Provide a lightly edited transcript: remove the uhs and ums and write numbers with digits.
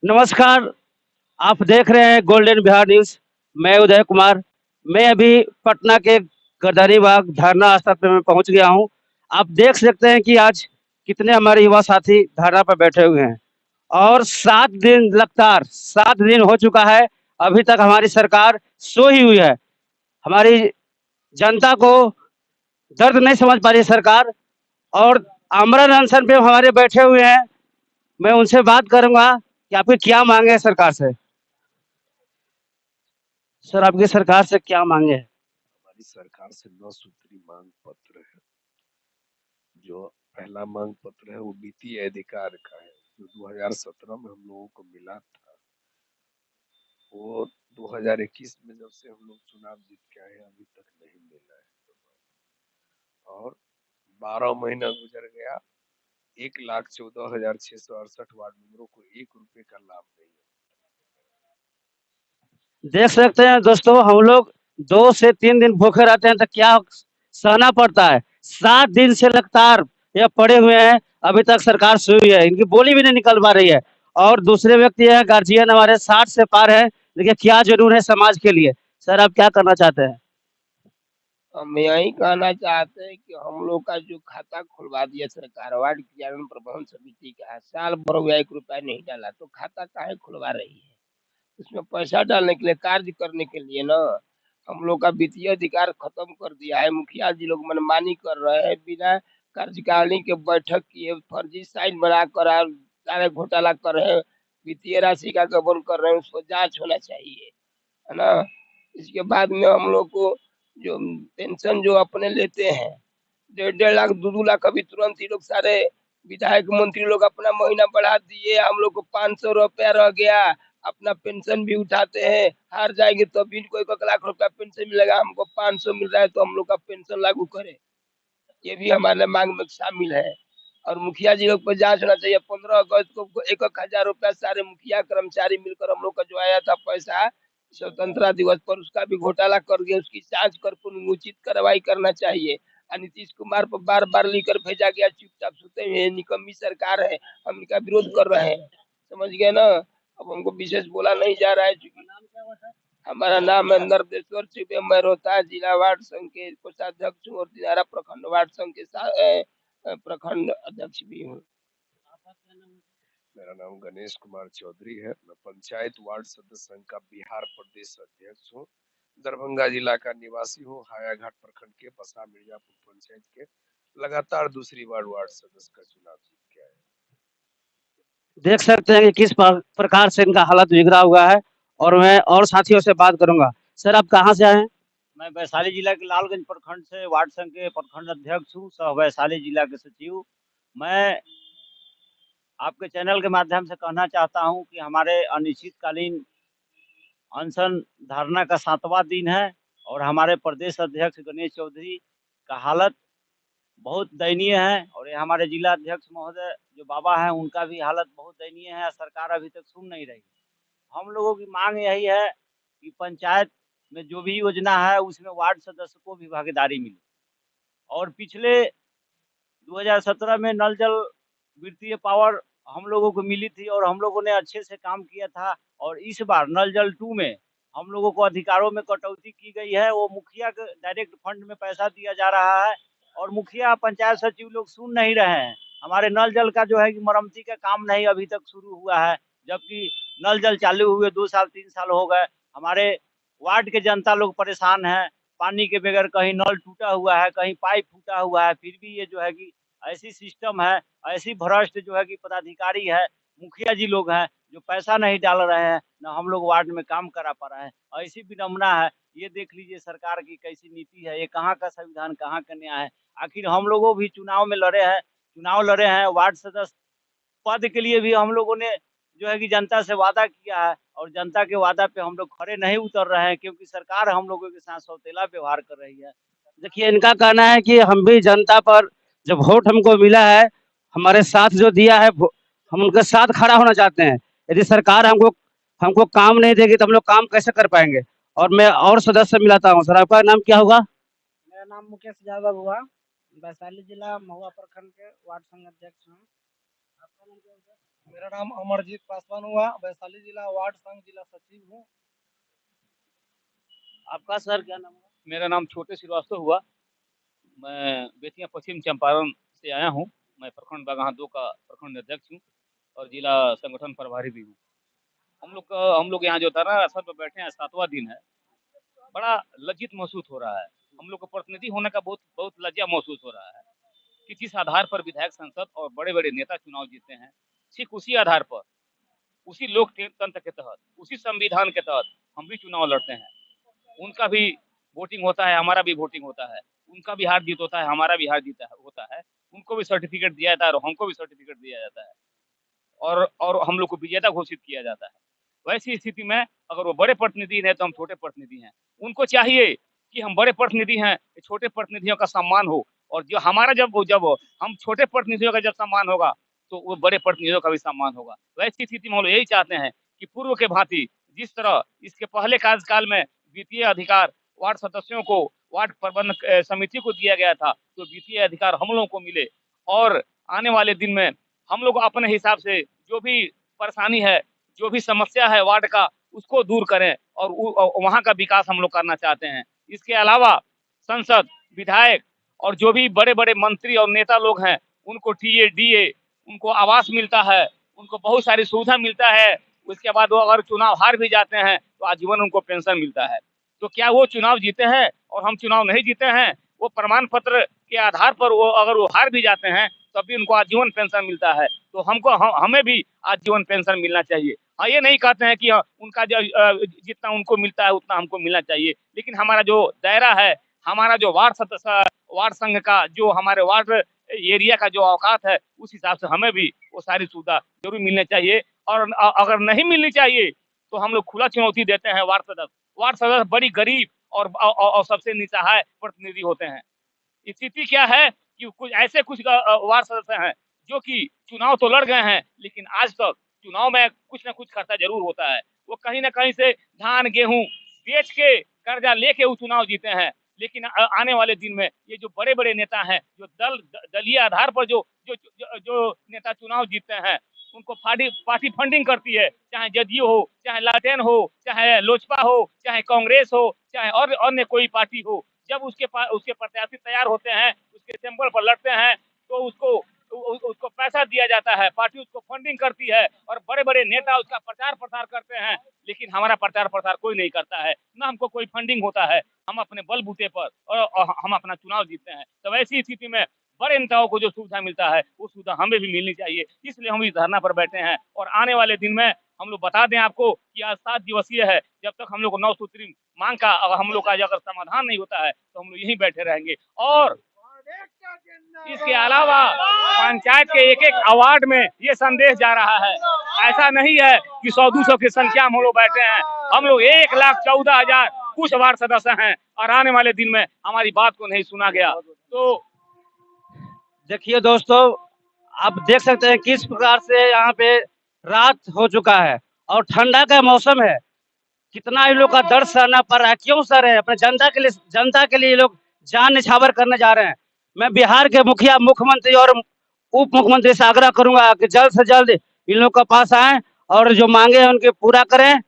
नमस्कार। आप देख रहे हैं गोल्डन बिहार न्यूज। मैं उदय कुमार। मैं अभी पटना के गर्दनी बाग धरना स्थल पे मैं पहुंच गया हूं। आप देख सकते हैं कि आज कितने हमारे युवा साथी धरना पर बैठे हुए हैं और 7 दिन लगातार 7 दिन हो चुका है। अभी तक हमारी सरकार सो ही हुई है। हमारी जनता को दर्द नहीं समझ पा रही है सरकार। और आमरण अनशन पे हमारे बैठे हुए हैं। मैं उनसे बात करूंगा कि आपकी क्या मांगे है सरकार से। सर, आपकी सरकार से क्या मांगे है? हमारी सरकार से 9 सूत्री मांग पत्र है। जो पहला मांग पत्र है वो वित्तीय अधिकार का है, जो 2017 में हम लोगों को मिला था। वो 2021 में जब से हम लोग चुनाव जीत के आए हैं, अभी तक नहीं मिला है। और 12 महीना गुजर गया, 1,14,668 वार्ड मेंबरों को 1 रुपए का लाभ नहीं है। देख सकते हैं दोस्तों, हम लोग 2 से 3 दिन भूखे रहते हैं तो क्या सहना पड़ता है। 7 दिन से लगातार ये पड़े हुए हैं। अभी तक सरकार सोई है, इनकी बोली भी नहीं निकल पा रही है। और दूसरे व्यक्ति है, गार्जियन हमारे 60 से पार है। देखिए क्या जुनून है समाज के लिए। सर, आप क्या करना चाहते हैं? हम यही कहना चाहते हैं कि हम लोग का जो खाता खुलवा दिया सरकार, वार्ड क्रियान्वयन प्रबंधन समिति का, साल भर हो गया 1 रुपया नहीं डाला, तो खाता काहे खुलवा रही है? उसमें पैसा डालने के लिए, कार्य करने के लिए ना। हम लोग का वित्तीय अधिकार खत्म कर दिया है। मुखिया जी लोग मनमानी कर रहे हैं, बिना कार्यकारिणी के बैठक किए फर्जी साइन बना कर और सारे घोटाला कर रहे हैं, वित्तीय राशि का गबन कर रहे हैं। उसको जांच होना चाहिए, है ना। इसके बाद में हम लोग को जो पेंशन जो अपने लेते हैं, 1.5 लाख 2-2 लाख, अभी तुरंत ही लोग सारे विधायक मंत्री लोग अपना महीना बढ़ा दिए। हम लोग को 500 रुपया रह गया। अपना पेंशन भी उठाते हैं, हार जाएंगे तो भी इनको 1-1 लाख रुपया पेंशन मिलेगा, हमको 500 मिल रहा है तो हम लोग का पेंशन लागू करे। ये भी हमारे मांग में शामिल है। और मुखिया जी लोग पर जांच होना चाहिए। 15 अगस्त को 1-1 हजार रुपया सारे मुखिया कर्मचारी मिलकर हम लोग का जो आया था पैसा स्वतंत्रता दिवस पर, उसका भी घोटाला कर गया। उसकी जांच कर पूर्ण उचित कार्रवाई करना चाहिए। और नीतीश कुमार पर बार बार लेकर भेजा गया, चुपचाप सोते हुए। निकम्मी सरकार है, हम इनका विरोध कर रहे हैं, समझ गए ना। अब हमको विशेष बोला नहीं जा रहा है, चूंकि हमारा नाम है नर्मदेश्वर शिव। मैं रोहतास जिला वार्ड संघ के कोषाध्यक्ष हूँ और दिनारा प्रखंड वार्ड संघ के प्रखंड अध्यक्ष भी हूँ। मेरा नाम गणेश कुमार चौधरी है। मैं पंचायत वार्ड सदस्य संघ का बिहार प्रदेश अध्यक्ष हूँ। दरभंगा जिला का निवासी हूँ। हायाघाट प्रखंड के बसा मिर्जापुर पंचायत के लगातार दूसरी बार वार्ड सदस्य का चुनाव जीत के आए। देख सकते हैं कि किस प्रकार से इनका हालत बिगड़ा हुआ है। और मैं और साथियों से बात करूंगा। सर, आप कहाँ से आए हैं? मैं वैशाली जिला के लालगंज प्रखंड से वार्ड संघ के प्रखंड अध्यक्ष हूँ, सह वैशाली जिला के सचिव। मैं आपके चैनल के माध्यम से कहना चाहता हूँ कि हमारे अनिश्चितकालीन अनशन धरना का 7वां दिन है और हमारे प्रदेश अध्यक्ष गणेश चौधरी का हालत बहुत दयनीय है। और ये हमारे जिला अध्यक्ष महोदय जो बाबा हैं, उनका भी हालत बहुत दयनीय है। सरकार अभी तक सुन नहीं रही। हम लोगों की मांग यही है कि पंचायत में जो भी योजना है उसमें वार्ड सदस्य को भी भागीदारी मिले। और पिछले 2017 में नल जल वित्तीय पावर हम लोगों को मिली थी और हम लोगों ने अच्छे से काम किया था। और इस बार नल जल 2 में हम लोगों को अधिकारों में कटौती की गई है। वो मुखिया के डायरेक्ट फंड में पैसा दिया जा रहा है और मुखिया पंचायत सचिव लोग सुन नहीं रहे हैं। हमारे नल जल का जो है कि मरम्मती का काम नहीं अभी तक शुरू हुआ है, जबकि नल जल चालू हुए 2 साल 3 साल हो गए। हमारे वार्ड के जनता लोग परेशान है। पानी के बगैर कहीं नल टूटा हुआ है, कहीं पाइप फूटा हुआ है। फिर भी ये जो है कि ऐसी सिस्टम है, ऐसी भ्रष्ट जो है कि पदाधिकारी है, मुखिया जी लोग हैं जो पैसा नहीं डाल रहे हैं, ना हम लोग वार्ड में काम करा पा रहे हैं। ऐसी विडम्बना है। ये देख लीजिए सरकार की कैसी नीति है। ये कहाँ का संविधान, कहाँ का न्याय है। आखिर हम लोगों भी चुनाव लड़े हैं वार्ड सदस्य पद के लिए भी। हम लोगों ने जो है कि जनता से वादा किया है और जनता के वादा पे हम लोग खड़े नहीं उतर रहे हैं, क्योंकि सरकार हम लोगों के साथ सौतेला व्यवहार कर रही है। देखिए, इनका कहना है कि हम भी जनता पर जब वोट हमको मिला है, हमारे साथ जो दिया है, हम उनके साथ खड़ा होना चाहते हैं। यदि सरकार हमको हमको काम नहीं देगी तो हम लोग काम कैसे कर पाएंगे। और मैं और सदस्य मिलाता हूँ। सर, आपका नाम क्या होगा? मेरा नाम मुकेश यादव हुआ। वैशाली जिला महुआ प्रखंड के वार्ड संघ अध्यक्ष हूँ। आपका नाम क्या है सर? मेरा नाम अमरजीत पासवान हुआ, वैशाली जिला वार्ड संघ जिला सचिव हूँ। आपका सर क्या नाम है? मेरा नाम छोटे श्रीवास्तव हुआ। मैं बेतिया पश्चिम चंपारण से आया हूँ। मैं प्रखंड बागाहा 2 का प्रखंड अध्यक्ष हूँ और जिला संगठन प्रभारी भी हूँ। हम लोग यहाँ जो धरना आसन पर बैठे हैं 7वां दिन है। बड़ा लज्जित महसूस हो रहा है। हम लोग को प्रतिनिधि होने का बहुत लज्जा महसूस हो रहा है कि जिस आधार पर विधायक, सांसद और बड़े-बड़े नेता चुनाव जीते हैं, ठीक उसी आधार पर, उसी लोकतंत्र के तहत, उसी संविधान के तहत हम भी चुनाव लड़ते हैं। उनका भी वोटिंग होता है, हमारा भी वोटिंग होता है। उनका भी हार जीत होता है, हमारा भी हार जीत होता है। उनको भी सर्टिफिकेट दिया जाता है और हमको भी सर्टिफिकेट दिया जाता है और हम लोग को विजेता घोषित किया जाता है। वैसी स्थिति में अगर वो बड़े प्रतिनिधि हैं तो हम छोटे प्रतिनिधि हैं। उनको चाहिए कि हम बड़े प्रतिनिधि हैं, छोटे प्रतिनिधियों का सम्मान हो और जो हमारा जब हम छोटे प्रतिनिधियों का जब सम्मान होगा तो वो बड़े प्रतिनिधियों का भी सम्मान होगा। वैसी स्थिति में हम लोग यही चाहते हैं कि पूर्व के भांति जिस तरह इसके पहले कार्यकाल में वित्तीय अधिकार वार्ड सदस्यों को, वार्ड प्रबंधक समिति को दिया गया था, तो वित्तीय अधिकार हम लोगों को मिले और आने वाले दिन में हम लोग अपने हिसाब से जो भी परेशानी है, जो भी समस्या है वार्ड का, उसको दूर करें और वहाँ का विकास हम लोग करना चाहते हैं। इसके अलावा संसद, विधायक और जो भी बड़े-बड़े मंत्री और नेता लोग हैं, उनको टीए, डीए, उनको आवास मिलता है, उनको बहुत सारी सुविधा मिलता है। उसके बाद वो अगर चुनाव हार भी जाते हैं तो आजीवन उनको पेंशन मिलता है। तो क्या वो चुनाव जीते हैं और हम चुनाव नहीं जीते हैं? वो प्रमाण पत्र के आधार पर अगर वो हार भी जाते हैं तब भी उनको आजीवन पेंशन मिलता है। तो हमें भी आजीवन पेंशन मिलना चाहिए। हाँ, ये नहीं कहते हैं कि उनका जितना उनको मिलता है उतना हमको मिलना चाहिए, लेकिन हमारा जो दायरा है, हमारा जो वार्ड संघ का जो हमारे वार्ड एरिया का जो औकात है, उस हिसाब से हमें भी वो सारी सुविधा जरूर मिलनी चाहिए और अगर नहीं मिलनी चाहिए तो हम लोग खुला चुनौती देते हैं वार्ड सदस्य बड़ी गरीब और सबसे निस्सहाय प्रतिनिधि होते हैं। स्थिति क्या है कि कुछ वार्ड सदस्य हैं जो कि चुनाव तो लड़ गए हैं, लेकिन आज तक चुनाव में कुछ न कुछ खर्चा जरूर होता है। वो कहीं न कहीं से धान, गेहूं बेच के, कर्जा लेके वो चुनाव जीते हैं। लेकिन आने वाले दिन में ये जो बड़े-बड़े नेता हैं, जो दलीय आधार पर जो नेता चुनाव जीतते हैं, उनको पार्टी फंडिंग करती है, चाहे जदयू हो, चाहे लालटेन हो, चाहे लोजपा हो, चाहे कांग्रेस हो, चाहे और अन्य कोई पार्टी हो। जब उसके प्रत्याशी तैयार होते हैं, उसके सिंबल पर लड़ते हैं, तो उसको पैसा दिया जाता है, पार्टी उसको फंडिंग करती है और बड़े-बड़े नेता उसका प्रचार प्रसार करते हैं। लेकिन हमारा प्रचार प्रसार कोई नहीं करता है, ना हमको कोई फंडिंग होता है। हम अपने बलबूते पर और हम अपना चुनाव जीतते हैं। तो ऐसी स्थिति में बड़े नेताओं को जो सुविधा मिलता है, वो सुविधा हमें भी मिलनी चाहिए। इसलिए हम इस धरना पर बैठे हैं और आने वाले दिन में हम लोग बता दें आपको कि आज 7 दिवसीय है। जब तक हम लोग को 9 सूत्री मांग का अगर हम लोग का अगर समाधान नहीं होता है तो हम लोग यहीं बैठे रहेंगे। और इसके अलावा पंचायत के एक-एक अवार्ड में ये संदेश जा रहा है। ऐसा नहीं है कि 100-200 की संख्या में हम लोग बैठे हैं। हम लोग 1,14,000 कुछ वार्ड सदस्य हैं और आने वाले दिन में हमारी बात को नहीं सुना गया। तो देखिए दोस्तों, आप देख सकते हैं किस प्रकार से यहाँ पे रात हो चुका है और ठंडा का मौसम है। कितना इन लोग का दर्द सहना पड़ रहा है, क्यों सह रहे हैं? अपने जनता के लिए ये लोग जान न्यौछावर करने जा रहे हैं। मैं बिहार के मुखिया, मुख्यमंत्री और उप मुख्यमंत्री से आग्रह करूंगा कि जल्द से जल्द इन लोग के पास आएं और जो मांगे हैं उनके पूरा करें